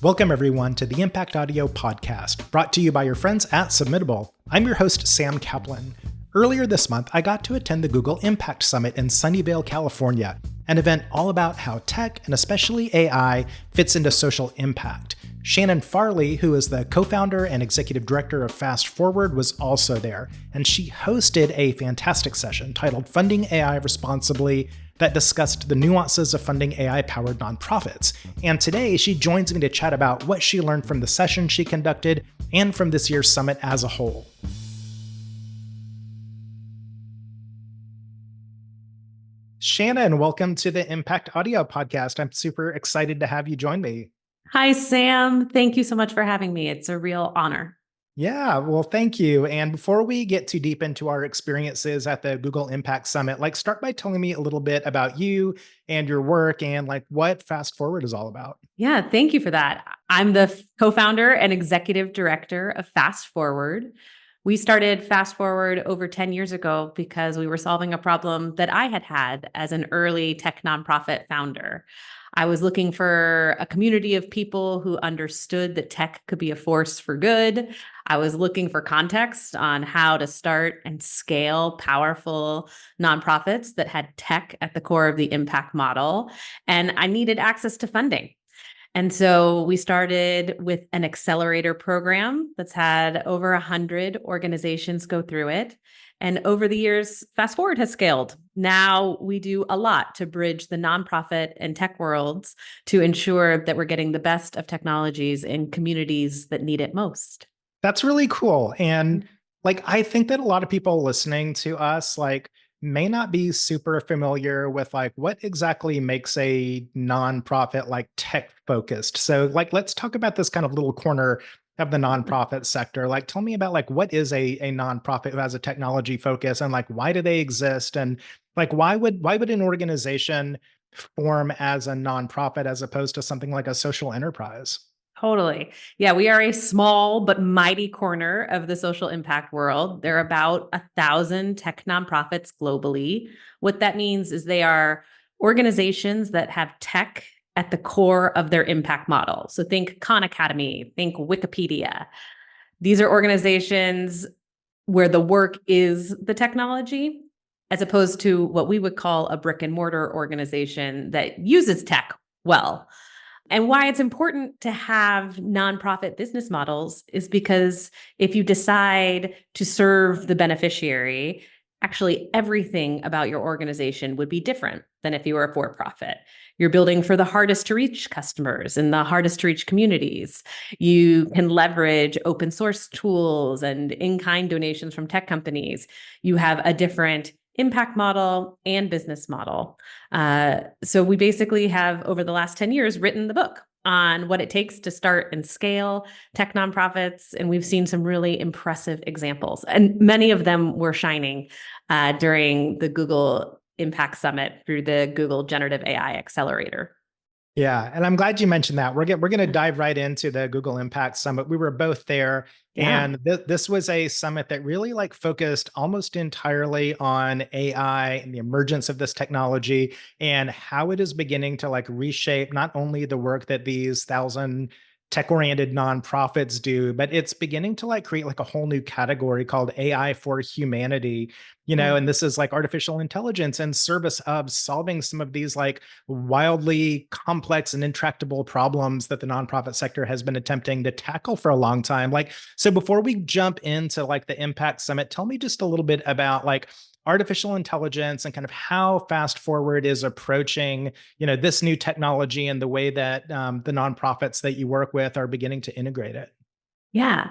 Welcome, everyone, to the Impact Audio podcast, brought to you by your friends at Submittable. I'm your host, Sam Caplan. Earlier this month, I got to attend the Google Impact Summit in Sunnyvale, California, an event all about how tech, and especially AI, fits into social impact. Shannon Farley, who is the co-founder and executive director of Fast Forward, was also there, and she hosted a fantastic session titled Funding AI Responsibly that discussed the nuances of funding AI-powered nonprofits. And today, she joins me to chat about what she learned from the session she conducted and from this year's summit as a whole. Shannon, welcome to the Impact Audio podcast. I'm super excited to have you join me. Hi, Sam. Thank you so much for having me. It's a real honor. Yeah, well, thank you. And before we get too deep into our experiences at the Google Impact Summit, start by telling me a little bit about you and your work and what Fast Forward is all about. Yeah, thank you for that. I'm the co-founder and executive director of Fast Forward. We started Fast Forward over 10 years ago because we were solving a problem that I had as an early tech nonprofit founder. I was looking for a community of people who understood that tech could be a force for good. I was looking for context on how to start and scale powerful nonprofits that had tech at the core of the impact model. And I needed access to funding. And so we started with an accelerator program that's had over 100 organizations go through it. And over the years, Fast Forward has scaled. Now we do a lot to bridge the nonprofit and tech worlds to ensure that we're getting the best of technologies in communities that need it most. That's really cool. And I think that a lot of people listening to us may not be super familiar with what exactly makes a nonprofit tech focused. So let's talk about this kind of little corner of the nonprofit sector. Tell me about what is a nonprofit who has a technology focus, and why do they exist, and why would an organization form as a nonprofit as opposed to something like a social enterprise? Totally. Yeah, we are a small but mighty corner of the social impact world. There are about 1,000 tech nonprofits globally. What that means is they are organizations that have tech at the core of their impact model. So think Khan Academy, think Wikipedia. These are organizations where the work is the technology, as opposed to what we would call a brick and mortar organization that uses tech well. And why it's important to have nonprofit business models is because if you decide to serve the beneficiary, actually everything about your organization would be different than if you were a for-profit. You're building for the hardest to reach customers and the hardest to reach communities. You can leverage open source tools and in-kind donations from tech companies. You have a different impact model and business model. So we basically have, over the last 10 years, written the book on what it takes to start and scale tech nonprofits. And we've seen some really impressive examples. And many of them were shining during the Google Impact Summit through the Google Generative AI Accelerator. Yeah, and I'm glad you mentioned that. We're going to dive right into the Google Impact Summit. We were both there, and this was a summit that really focused almost entirely on AI and the emergence of this technology and how it is beginning to reshape not only the work that these 1,000 tech-oriented nonprofits do, but it's beginning to create a whole new category called AI for humanity, and this is artificial intelligence and service of solving some of these wildly complex and intractable problems that the nonprofit sector has been attempting to tackle for a long time. So before we jump into the Impact Summit, tell me just a little bit about artificial intelligence and kind of how Fast Forward is approaching, this new technology and the way that the nonprofits that you work with are beginning to integrate it. Yeah,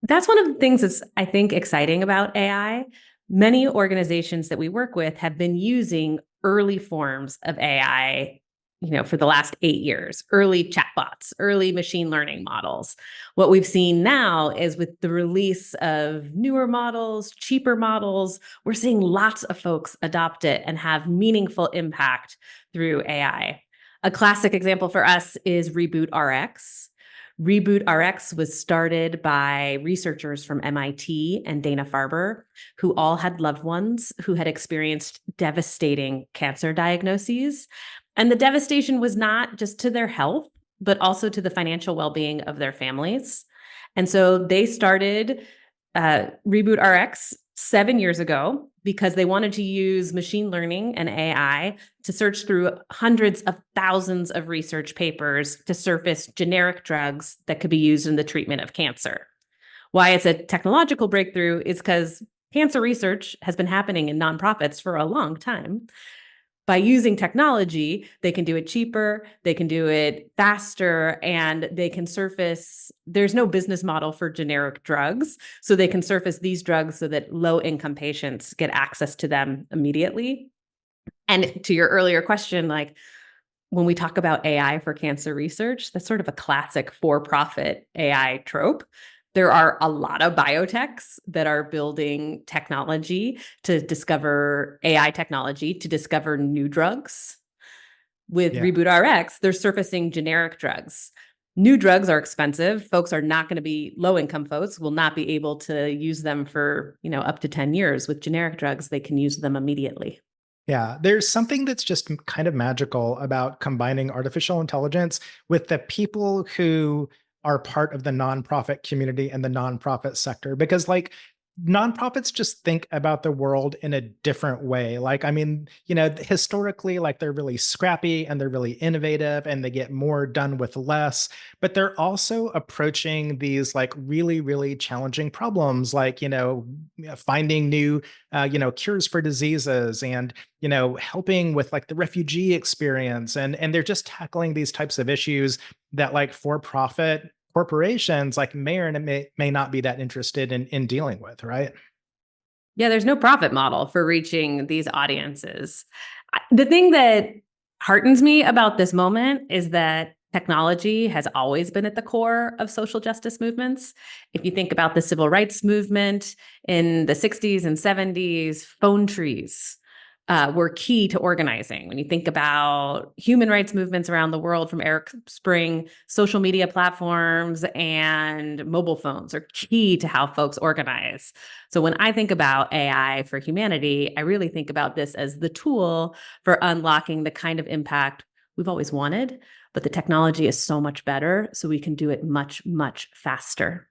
that's one of the things that's, I think, exciting about AI. Many organizations that we work with have been using early forms of AI, for the last 8 years, early chatbots, early machine learning models. What we've seen now is with the release of newer models, cheaper models, we're seeing lots of folks adopt it and have meaningful impact through AI. A classic example for us is Reboot RX. Reboot RX was started by researchers from MIT and Dana-Farber, who all had loved ones who had experienced devastating cancer diagnoses. And the devastation was not just to their health, but also to the financial well-being of their families. And so they started Reboot RX 7 years ago because they wanted to use machine learning and AI to search through hundreds of thousands of research papers to surface generic drugs that could be used in the treatment of cancer. Why it's a technological breakthrough is because cancer research has been happening in nonprofits for a long time. By using technology, they can do it cheaper, they can do it faster, and they can surface, there's no business model for generic drugs. So they can surface these drugs so that low income patients get access to them immediately. And to your earlier question, like when we talk about AI for cancer research, that's sort of a classic for-profit AI trope. There are a lot of biotechs that are building technology to discover AI technology to discover new drugs. With Yeah. Reboot RX, they're surfacing generic drugs. New drugs are expensive. Folks are not going to be low income folks will not be able to use them for, up to 10 years. With generic drugs, they can use them immediately. Yeah, there's something that's just kind of magical about combining artificial intelligence with the people who are part of the nonprofit community and the nonprofit sector. Because, like, nonprofits just think about the world in a different way. Like, I mean, historically, like, they're really scrappy and they're really innovative and they get more done with less. But they're also approaching these, like, really, really challenging problems, like, finding new, cures for diseases, and helping with, like, the refugee experience, and they're just tackling these types of issues that, like, for profit corporations, like, may or may not be that interested in dealing with, right? Yeah, there's no profit model for reaching these audiences. The thing that heartens me about this moment is that technology has always been at the core of social justice movements. If you think about the civil rights movement in the 60s and 70s, phone trees were key to organizing. When you think about human rights movements around the world, from Arab Spring, social media platforms and mobile phones are key to how folks organize. So when I think about AI for humanity, I really think about this as the tool for unlocking the kind of impact we've always wanted, but the technology is so much better, so we can do it much, much faster.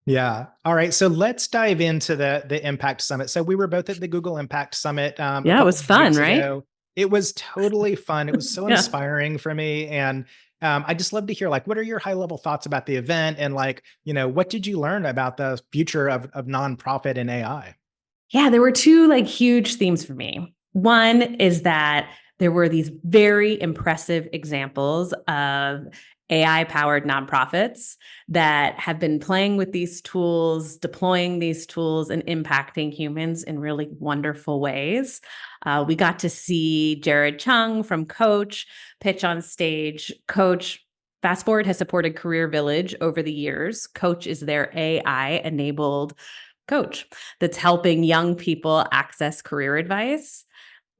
Yeah. All right. So let's dive into the Impact Summit. So we were both at the Google Impact Summit a Yeah, it couple was of fun, weeks right? ago. It was totally fun. It was so Yeah. inspiring for me, and I just love to hear, like, what are your high level thoughts about the event, and, like, what did you learn about the future of nonprofit and AI? Yeah, there were two like huge themes for me. One is that there were these very impressive examples of AI powered nonprofits that have been playing with these tools, deploying these tools, and impacting humans in really wonderful ways. We got to see Jared Chung from Coach pitch on stage. Coach, fast forward, has supported Career Village over the years. Coach is their AI enabled coach that's helping young people access career advice.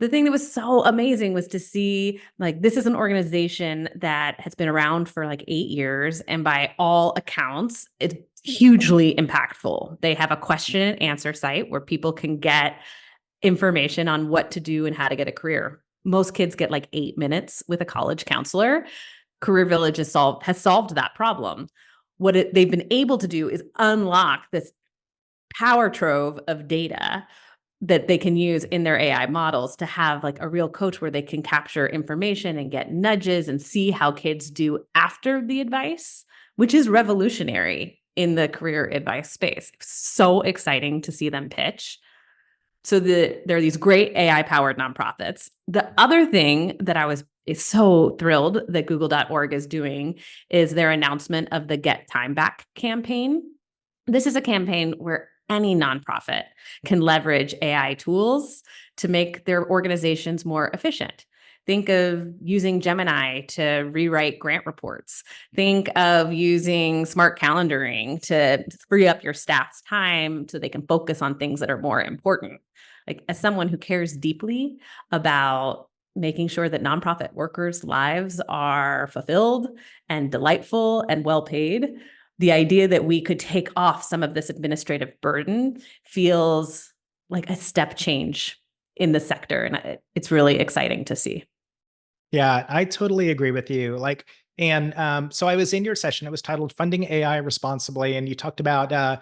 The thing that was so amazing was to see, like, this is an organization that has been around for like 8 years, and by all accounts, it's hugely impactful. They have a question and answer site where people can get information on what to do and how to get a career. Most kids get like 8 minutes with a college counselor. Career Village has solved that problem. They've been able to do is unlock this power trove of data that they can use in their AI models to have like a real coach where they can capture information and get nudges and see how kids do after the advice, which is revolutionary in the career advice space. So exciting to see them pitch. So there are these great AI powered nonprofits. The other thing that is so thrilled that Google.org is doing is their announcement of the Get Time Back campaign. This is a campaign where any nonprofit can leverage AI tools to make their organizations more efficient. Think of using Gemini to rewrite grant reports. Think of using smart calendaring to free up your staff's time so they can focus on things that are more important. Like, as someone who cares deeply about making sure that nonprofit workers' lives are fulfilled and delightful and well paid, the idea that we could take off some of this administrative burden feels like a step change in the sector. And it's really exciting to see. Yeah, I totally agree with you. Like, And so I was in your session. It was titled "Funding AI Responsibly," and you talked about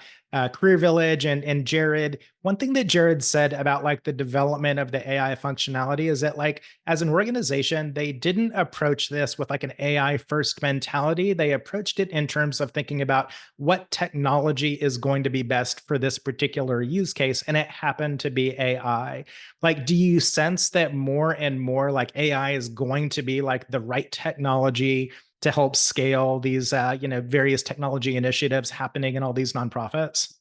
Career Village and Jared. One thing that Jared said about like the development of the AI functionality is that like as an organization, they didn't approach this with like an AI first mentality. They approached it in terms of thinking about what technology is going to be best for this particular use case, and it happened to be AI. Like, do you sense that more and more like AI is going to be like the right technology to help scale these various technology initiatives happening in all these nonprofits?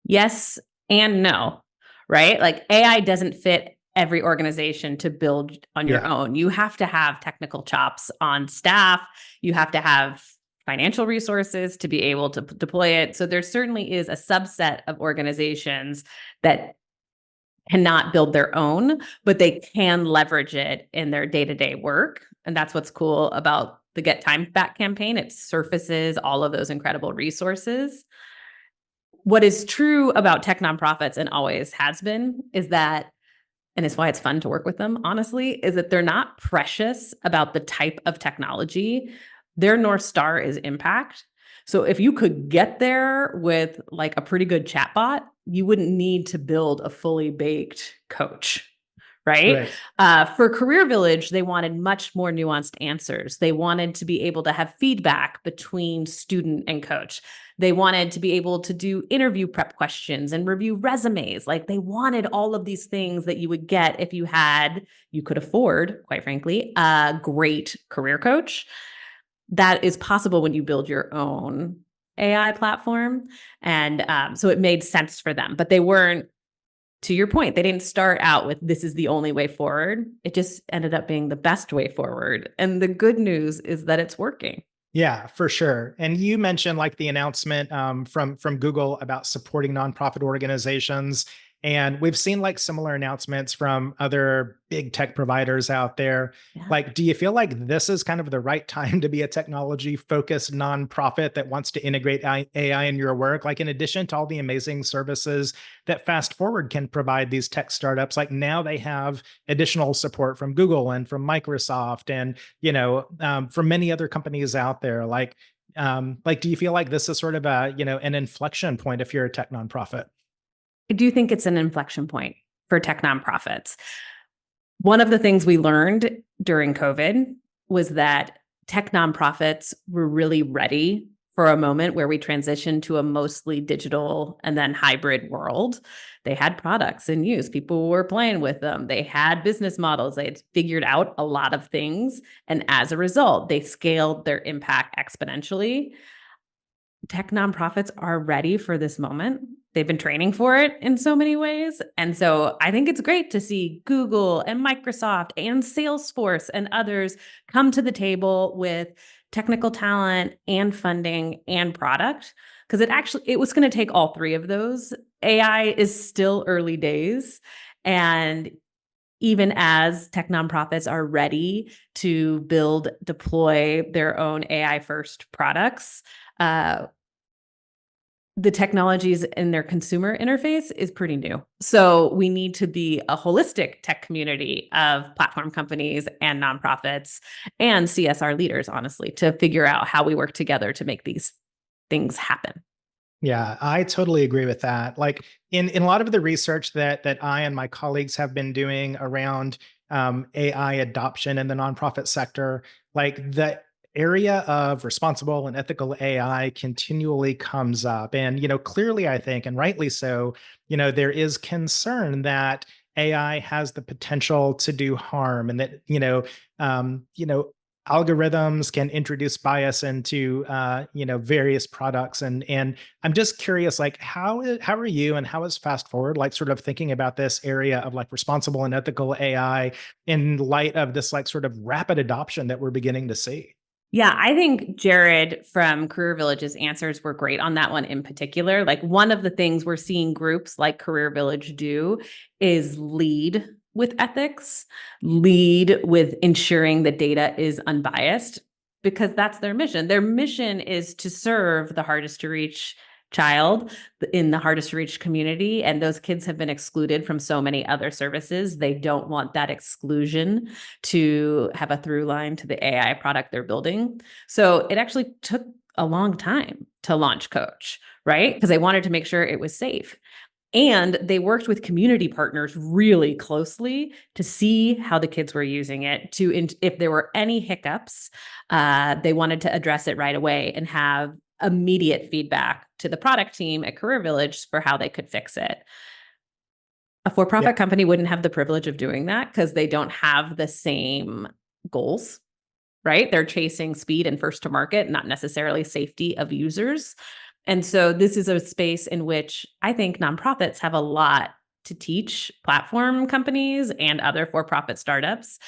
Yes and no, right? Like AI doesn't fit every organization to build on your Yeah. own. You have to have technical chops on staff. You have to have financial resources to be able to deploy it. So there certainly is a subset of organizations that cannot build their own, but they can leverage it in their day-to-day work. And that's what's cool about the Get Time Back campaign. It surfaces all of those incredible resources. What is true about tech nonprofits and always has been is that, and it's why it's fun to work with them, honestly, is that they're not precious about the type of technology. Their North Star is impact. So if you could get there with like a pretty good chatbot, you wouldn't need to build a fully baked coach. Right. Right. For Career Village, they wanted much more nuanced answers. They wanted to be able to have feedback between student and coach. They wanted to be able to do interview prep questions and review resumes. Like they wanted all of these things that you would get if you could afford, quite frankly, a great career coach. That is possible when you build your own AI platform. And so it made sense for them, but they weren't, to your point, they didn't start out with this is the only way forward. It just ended up being the best way forward. And the good news is that it's working. Yeah, for sure. And you mentioned like the announcement from Google about supporting nonprofit organizations, and we've seen like similar announcements from other big tech providers out there. Yeah. Like, do you feel like this is kind of the right time to be a technology focused nonprofit that wants to integrate AI in your work? Like, in addition to all the amazing services that Fast Forward can provide these tech startups, like now they have additional support from Google and from Microsoft and from many other companies out there. Like, do you feel like this is sort of a an inflection point if you're a tech nonprofit? I do think it's an inflection point for tech nonprofits. One of the things we learned during COVID was that tech nonprofits were really ready for a moment where we transitioned to a mostly digital and then hybrid world. They had products in use, people were playing with them, they had business models, they had figured out a lot of things. And as a result, they scaled their impact exponentially. Tech nonprofits are ready for this moment. They've been training for it in so many ways. And so I think it's great to see Google and Microsoft and Salesforce and others come to the table with technical talent and funding and product, because it was going to take all three of those. AI is still early days, and even as tech nonprofits are ready to deploy their own AI first products, uh, the technologies in their consumer interface is pretty new. So we need to be a holistic tech community of platform companies and nonprofits and CSR leaders, honestly, to figure out how we work together to make these things happen. Yeah, I totally agree with that. Like in a lot of the research that I and my colleagues have been doing around AI adoption in the nonprofit sector, like the area of responsible and ethical AI continually comes up. And clearly, I think, and rightly so, there is concern that AI has the potential to do harm, and that algorithms can introduce bias into various products. And I'm just curious, like how are you and how is Fast Forward like sort of thinking about this area of like responsible and ethical AI in light of this like sort of rapid adoption that we're beginning to see? Yeah, I think Jared from Career Village's answers were great on that one in particular. Like one of the things we're seeing groups like Career Village do is lead with ethics, lead with ensuring the data is unbiased, because that's their mission. Their mission is to serve the hardest to reach child in the hardest to reach community. And those kids have been excluded from so many other services. They don't want that exclusion to have a through line to the AI product they're building. So it actually took a long time to launch Coach, right? Because they wanted to make sure it was safe. And they worked with community partners really closely to see how the kids were using it. If there were any hiccups, they wanted to address it right away and have immediate feedback to the product team at Career Village for how they could fix it. A for-profit company wouldn't have the privilege of doing that because they don't have the same goals, right? They're chasing speed and first to market, not necessarily safety of users. And so this is a space in which I think nonprofits have a lot to teach platform companies and other for-profit startups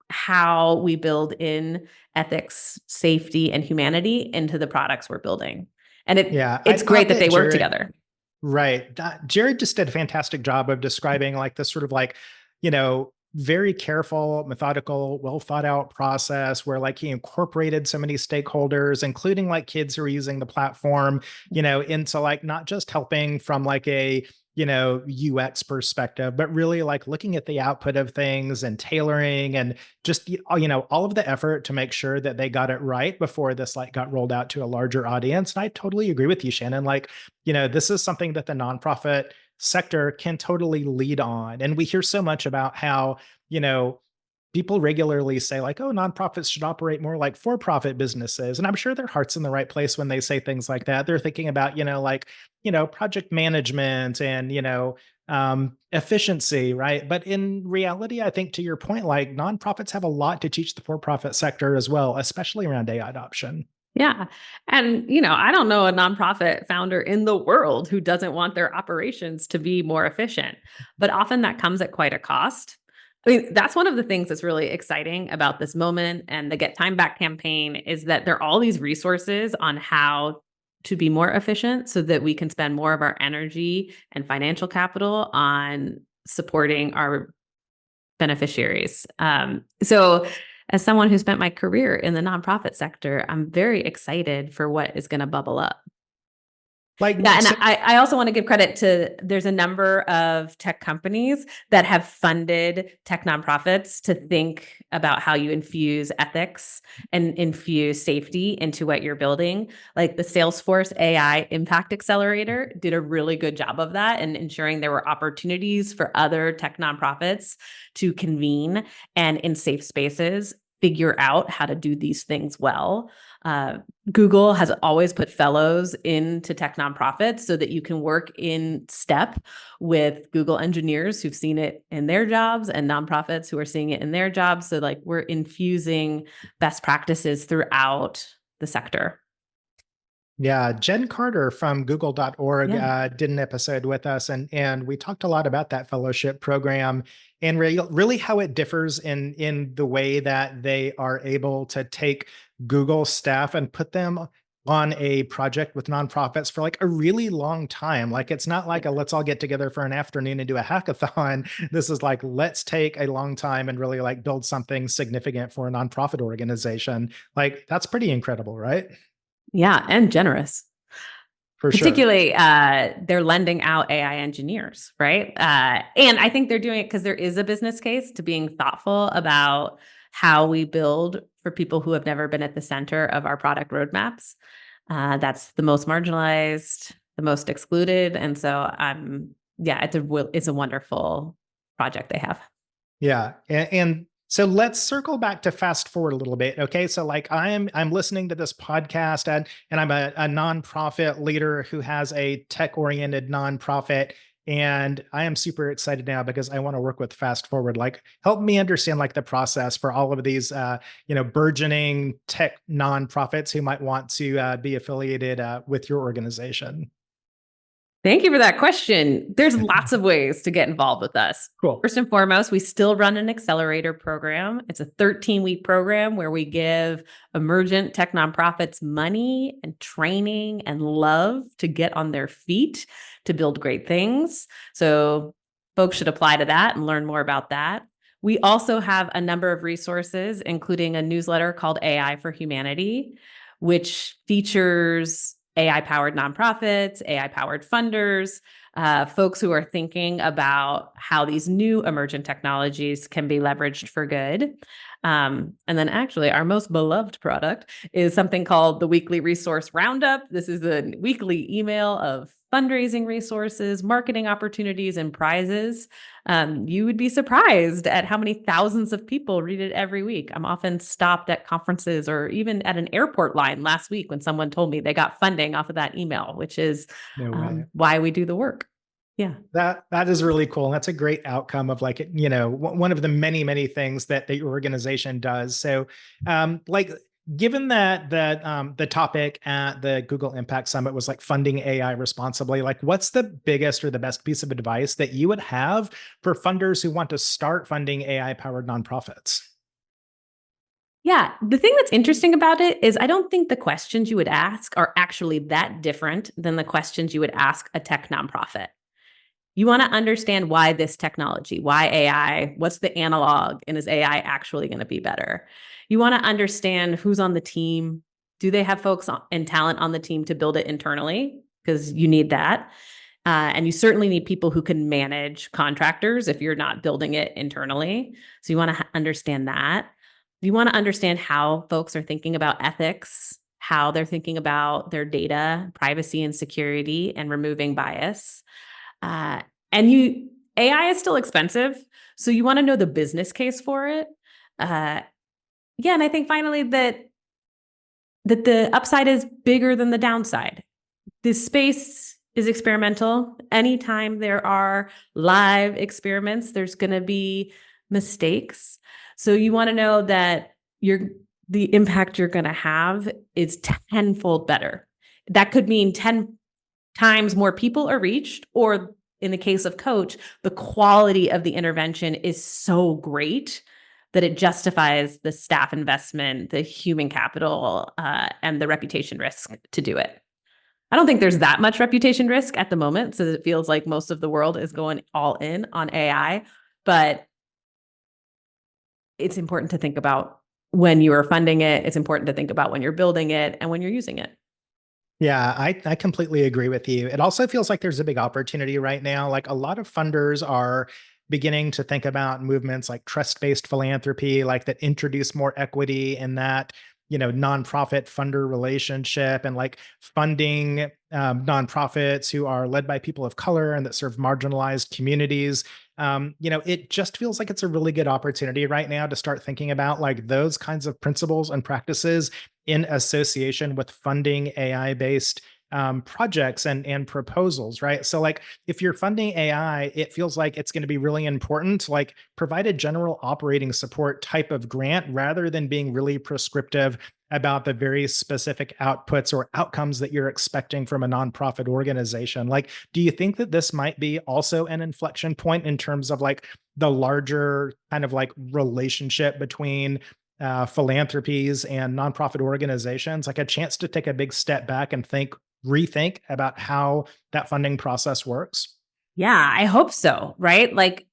how we build in ethics, safety, and humanity into the products we're building. And it's great that they work together. Right. Jared just did a fantastic job of describing like this sort of like, very careful, methodical, well thought out process where like he incorporated so many stakeholders, including like kids who are using the platform, into like not just helping from like a UX perspective, but really like looking at the output of things and tailoring and just all of the effort to make sure that they got it right before this like got rolled out to a larger audience. And I totally agree with you, Shannon. Like, this is something that the nonprofit sector can totally lead on. And we hear so much about how, people regularly say like, oh, nonprofits should operate more like for-profit businesses. And I'm sure their heart's in the right place when they say things like that. They're thinking about, project management and, efficiency, right? But in reality, I think to your point, like nonprofits have a lot to teach the for-profit sector as well, especially around AI adoption. Yeah. And, I don't know a nonprofit founder in the world who doesn't want their operations to be more efficient, but often that comes at quite a cost. I mean, that's one of the things that's really exciting about this moment and the Get Time Back campaign is that there are all these resources on how to be more efficient so that we can spend more of our energy and financial capital on supporting our beneficiaries. So as someone who spent my career in the nonprofit sector, I'm very excited for what is going to bubble up. I also want to give credit to, there's a number of tech companies that have funded tech nonprofits to think about how you infuse ethics and infuse safety into what you're building. Like the Salesforce AI Impact Accelerator did a really good job of that and ensuring there were opportunities for other tech nonprofits to convene and in safe spaces figure out how to do these things well. Google has always put fellows into tech nonprofits so that you can work in step with Google engineers who've seen it in their jobs and nonprofits who are seeing it in their jobs. So like we're infusing best practices throughout the sector. Yeah, Jen Carter from google.org did an episode with us, and we talked a lot about that fellowship program and really how it differs in the way that they are able to take Google staff and put them on a project with nonprofits for like a really long time. Like it's not like a let's all get together for an afternoon and do a hackathon. This is like let's take a long time and really like build something significant for a nonprofit organization. Like that's pretty incredible, right? Yeah, and generous. For particularly, they're lending out AI engineers, right? And I think they're doing it because there is a business case to being thoughtful about how we build for people who have never been at the center of our product roadmaps. That's the most marginalized, the most excluded. And so it's a wonderful project they have. Yeah. And so let's circle back to fast forward a little bit. Okay. So like I'm listening to this podcast and I'm a nonprofit leader who has a tech-oriented nonprofit. And I am super excited now because I want to work with Fast Forward. Like, help me understand like the process for all of these, burgeoning tech nonprofits who might want to be affiliated with your organization. Thank you for that question. There's lots of ways to get involved with us. Cool. First and foremost, we still run an accelerator program. It's a 13-week program where we give emergent tech nonprofits money and training and love to get on their feet to build great things. So folks should apply to that and learn more about that. We also have a number of resources, including a newsletter called AI for Humanity, which features AI powered nonprofits, AI powered funders, folks who are thinking about how these new emergent technologies can be leveraged for good. And then actually our most beloved product is something called the Weekly Resource Roundup. This is a weekly email of fundraising resources, marketing opportunities, and prizes. You would be surprised at how many thousands of people read it every week. I'm often stopped at conferences or even at an airport line last week when someone told me they got funding off of that email, which is No way. why we do the work. Yeah. That is really cool. And that's a great outcome of like, one of the many things that your organization does. So, like, given that the topic at the Google Impact Summit was like funding AI responsibly, like, what's the biggest or the best piece of advice that you would have for funders who want to start funding AI powered nonprofits? Yeah. The thing that's interesting about it is I don't think the questions you would ask are actually that different than the questions you would ask a tech nonprofit. You want to understand why this technology, why AI, what's the analog, and is AI actually going to be better? You want to understand who's on the team. Do they have folks and talent on the team to build it internally? Because you need that. And you certainly need people who can manage contractors if you're not building it internally. So you want to understand that. You want to understand how folks are thinking about ethics, how they're thinking about their data, privacy and security, and removing bias. Uh, and AI is still expensive, so you want to know the business case for it. Uh, yeah, and I think finally that the upside is bigger than the downside. This space is experimental. Anytime there are live experiments, there's going to be mistakes. So you want to know that the impact you're going to have is tenfold better. That could mean 10 times more people are reached, or in the case of Coach, the quality of the intervention is so great that it justifies the staff investment, the human capital, and the reputation risk to do it. I don't think there's that much reputation risk at the moment, so it feels like most of the world is going all in on AI, but it's important to think about when you are funding it. It's important to think about when you're building it and when you're using it. Yeah, I completely agree with you. It also feels like there's a big opportunity right now. Like, a lot of funders are beginning to think about movements like trust-based philanthropy, like that introduce more equity in that, nonprofit funder relationship, and like funding nonprofits who are led by people of color and that serve marginalized communities. It just feels like it's a really good opportunity right now to start thinking about like those kinds of principles and practices in association with funding AI based projects and proposals, right? So, like, if you're funding AI, it feels like it's going to be really important to like provide a general operating support type of grant rather than being really prescriptive about the very specific outputs or outcomes that you're expecting from a nonprofit organization. Like, do you think that this might be also an inflection point in terms of like the larger kind of like relationship between philanthropies and nonprofit organizations, like a chance to take a big step back and rethink about how that funding process works? Yeah, I hope so, right? Like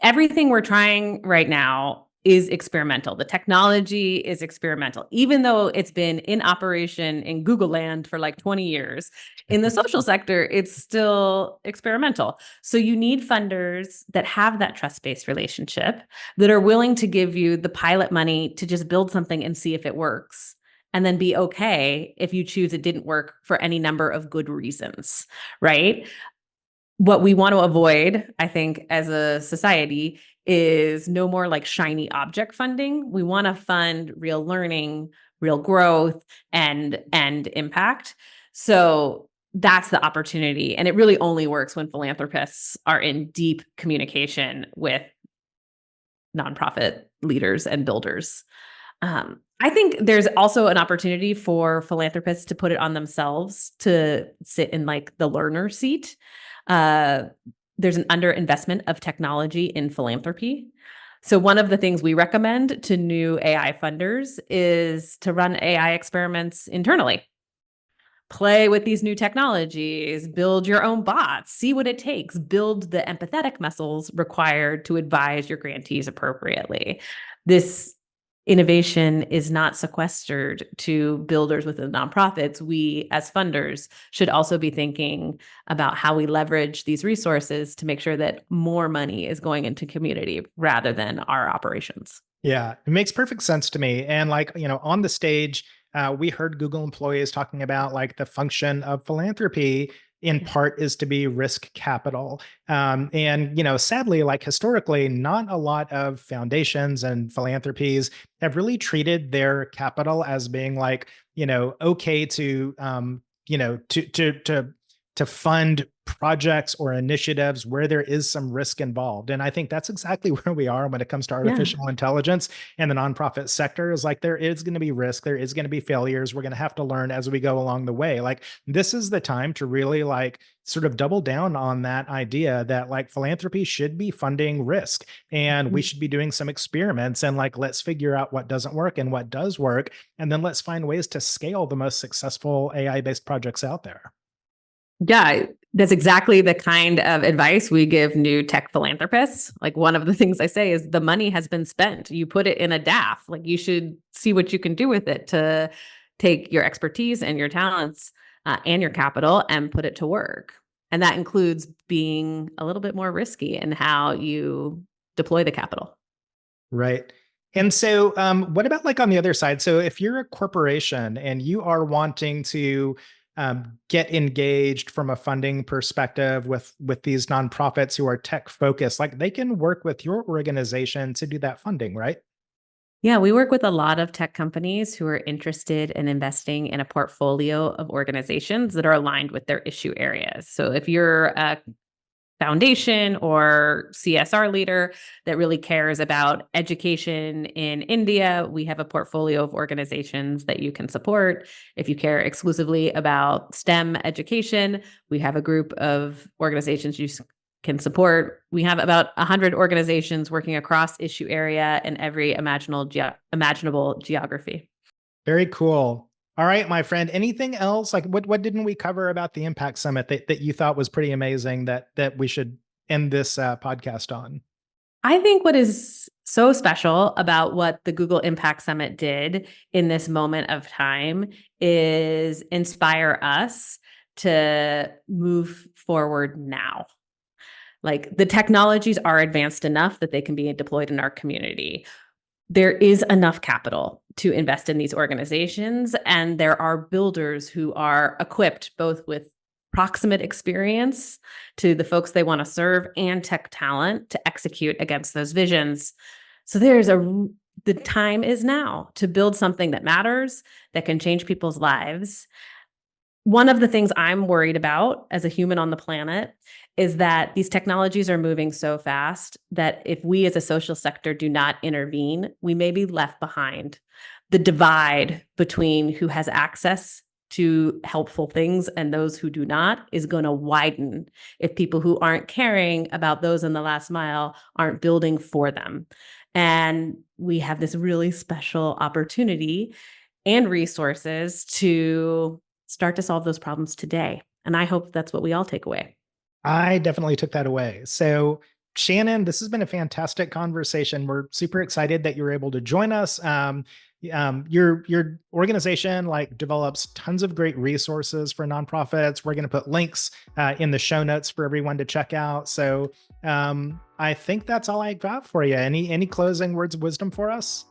everything we're trying right now is experimental. The technology is experimental, even though it's been in operation in Google land for like 20 years. In the social sector, it's still experimental. So you need funders that have that trust-based relationship, that are willing to give you the pilot money to just build something and see if it works. And then be okay if you choose it didn't work for any number of good reasons, right? What we want to avoid, I think, as a society is no more like shiny object funding. We want to fund real learning, real growth, and impact. So that's the opportunity. And it really only works when philanthropists are in deep communication with nonprofit leaders and builders. I think there's also an opportunity for philanthropists to put it on themselves to sit in like the learner seat. Uh, there's an underinvestment of technology in philanthropy. So one of the things we recommend to new AI funders is to run AI experiments internally. Play with these new technologies, build your own bots, see what it takes, build the empathetic muscles required to advise your grantees appropriately. This innovation is not sequestered to builders within nonprofits. We, as funders, should also be thinking about how we leverage these resources to make sure that more money is going into community rather than our operations. Yeah, it makes perfect sense to me. And like, on the stage, we heard Google employees talking about like the function of philanthropy in Yeah. part is to be risk capital. And, sadly, like historically, not a lot of foundations and philanthropies have really treated their capital as being like, okay to fund projects or initiatives where there is some risk involved. And I think that's exactly where we are when it comes to Yeah. artificial intelligence and the nonprofit sector is like there is going to be risk, there is going to be failures. We're going to have to learn as we go along the way. Like this is the time to really like sort of double down on that idea that like philanthropy should be funding risk and we should be doing some experiments and like let's figure out what doesn't work and what does work and then let's find ways to scale the most successful AI based projects out there. Yeah, that's exactly the kind of advice we give new tech philanthropists. Like one of the things I say is the money has been spent. You put it in a DAF. Like you should see what you can do with it to take your expertise and your talents and your capital and put it to work. And that includes being a little bit more risky in how you deploy the capital. Right. And so, what about like on the other side? So, if you're a corporation and you are wanting to get engaged from a funding perspective with these nonprofits who are tech focused, like they can work with your organization to do that funding, right? Yeah, we work with a lot of tech companies who are interested in investing in a portfolio of organizations that are aligned with their issue areas. So if you're a foundation or CSR leader that really cares about education in India, we have a portfolio of organizations that you can support. If you care exclusively about STEM education, we have a group of organizations you can support. We have about 100 organizations working across issue area in every imaginable geography. Very cool. All right, my friend. Anything else? Like, what didn't we cover about the Impact Summit that you thought was pretty amazing that we should end this podcast on? I think what is so special about what the Google Impact Summit did in this moment of time is inspire us to move forward now. Like the technologies are advanced enough that they can be deployed in our community. There is enough capital to invest in these organizations, and there are builders who are equipped both with proximate experience to the folks they want to serve and tech talent to execute against those visions. So the time is now to build something that matters, that can change people's lives. One of the things I'm worried about as a human on the planet is that these technologies are moving so fast that if we as a social sector do not intervene, we may be left behind. The divide between who has access to helpful things and those who do not is going to widen if people who aren't caring about those in the last mile aren't building for them. And we have this really special opportunity and resources to start to solve those problems today. And I hope that's what we all take away. I definitely took that away. So, Shannon, this has been a fantastic conversation. We're super excited that you were able to join us. Your organization like develops tons of great resources for nonprofits. We're going to put links in the show notes for everyone to check out. So, I think that's all I got for you. Any closing words of wisdom for us?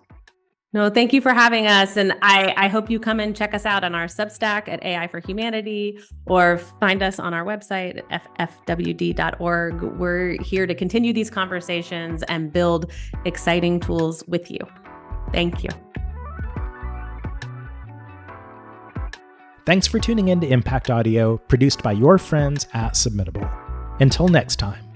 No, thank you for having us. And I hope you come and check us out on our Substack at AI for Humanity or find us on our website at ffwd.org. We're here to continue these conversations and build exciting tools with you. Thank you. Thanks for tuning in to Impact Audio, produced by your friends at Submittable. Until next time.